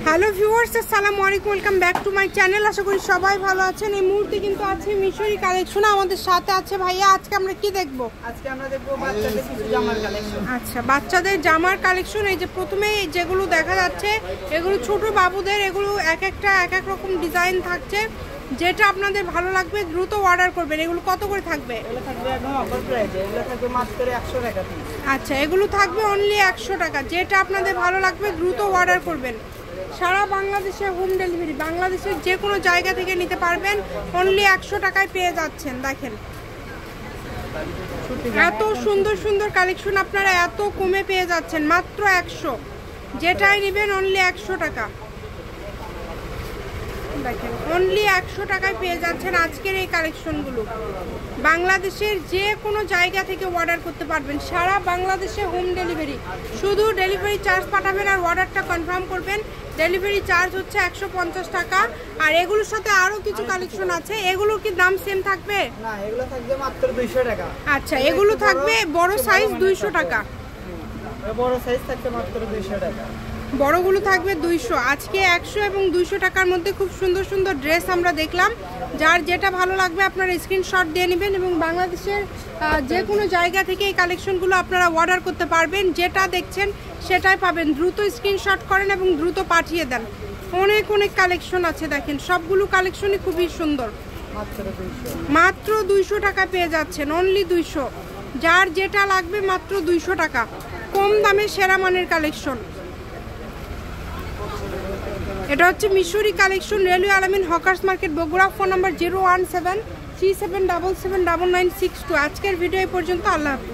Hello viewers, আসসালামু আলাইকুম, welcome back to my channel. আশা করি সবাই ভালো আছেন। এই মুহূর্তে কিন্তু আছে মিশরি কালেকশন। আমাদের সাথে আছে ভাইয়া। আজকে আমরা কি দেখব? আজকে আমরা দেখব বাচ্চাদের কিছু জামার কালেকশন। আচ্ছা, বাচ্চাদের জামার কালেকশন। এই যে প্রথমে যেগুলো দেখা যাচ্ছে এগুলো ছোট বাবুদের, এগুলো এক একটা এক এক রকম ডিজাইন থাকছে। যেটা আপনাদের ভালো লাগবে দ্রুত অর্ডার করবেন। এগুলো কত করে থাকবে? এগুলো থাকবে একদম অফার প্রাইসে, এগুলো থাকবে মাত্র 100 টাকা পিস। আচ্ছা, এগুলো থাকবে অনলি 100 টাকা। যেটা আপনাদের ভালো লাগবে দ্রুত অর্ডার করবেন। সারা বাংলাদেশে হোম ডেলিভারি, বাংলাদেশের যে কোনো জায়গা থেকে নিতে পারবেন। অনলি 100 টাকায় পেয়ে যাচ্ছেন। দেখেন এত সুন্দর সুন্দর কালেকশন আপনারা এত কমে পেয়ে যাচ্ছেন, মাত্র 100। যেটাই নেবেন অনলি 100 টাকা। দেখেন অনলি 100 টাকায় পেয়ে যাচ্ছেন আজকের এই কালেকশনগুলো। বাংলাদেশের যে কোনো জায়গা থেকে অর্ডার করতে পারবেন। সারা বাংলাদেশে হোম ডেলিভারি, শুধু ডেলিভারি চার্জ পাঠাবেন আর অর্ডারটা কনফার্ম করবেন। ডেলিভারি চার্জ হচ্ছে 150 টাকা। আর এগুলোর সাথে আরও কিছু কালেকশন আছে। এগুলোর কি দাম সেম থাকবে? না, এগুলো থাকবে মাত্র 200 টাকা। আচ্ছা, এগুলো থাকবে বড় সাইজ 200 টাকা। বড় সাইজ থাকবে মাত্র 200 টাকা। বড়গুলো থাকবে 200। আজকে 100 এবং 200 টাকার মধ্যে খুব সুন্দর সুন্দর ড্রেস আমরা দেখলাম। যার যেটা ভালো লাগবে আপনারা স্ক্রিনশট দিয়ে নেবেন এবং বাংলাদেশের যে কোনো জায়গা থেকে এই কালেকশনগুলো আপনারা অর্ডার করতে পারবেন। যেটা দেখছেন সেটাই পাবেন। দ্রুত স্ক্রিনশট করেন এবং দ্রুত পাঠিয়ে দেন। অনেক অনেক কালেকশন আছে। দেখেন সবগুলো কালেকশনই খুবই সুন্দর। মাত্র 200 টাকা পেয়ে যাচ্ছেন, অনলি 200। যার যেটা লাগবে মাত্র 200 টাকা। কম দামে সেরা মানের কালেকশন। এটা হচ্ছে মিশরি কালেকশন, রেলওয়ে আলামিন hawkers market, Bogura. Phone number 01737779962। আজকের ভিডিও এই পর্যন্ত। আল্লাহ হাফেজ।